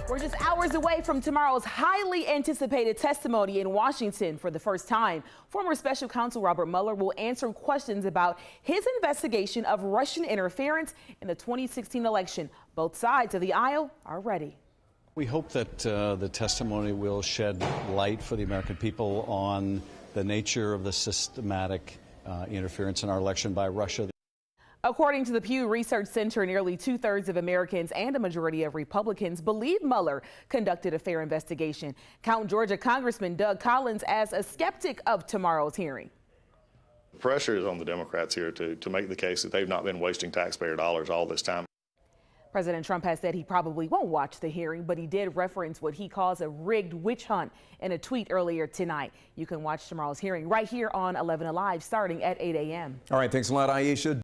We're just hours away from tomorrow's highly anticipated testimony in Washington. For the first time, former special counsel Robert Mueller will answer questions about his investigation of Russian interference in the 2016 election. Both sides of the aisle are ready. We hope that the testimony will shed light for the American people on the nature of the systematic interference in our election by Russia. According to the Pew Research Center, nearly 2/3 of Americans and a majority of Republicans believe Mueller conducted a fair investigation. Count Georgia Congressman Doug Collins as a skeptic of tomorrow's hearing. Pressure is on the Democrats here to make the case that they've not been wasting taxpayer dollars all this time. President Trump has said he probably won't watch the hearing, but he did reference what he calls a rigged witch hunt in a tweet earlier tonight. You can watch tomorrow's hearing right here on 11 Alive starting at 8 a.m. All right, thanks a lot, Aisha.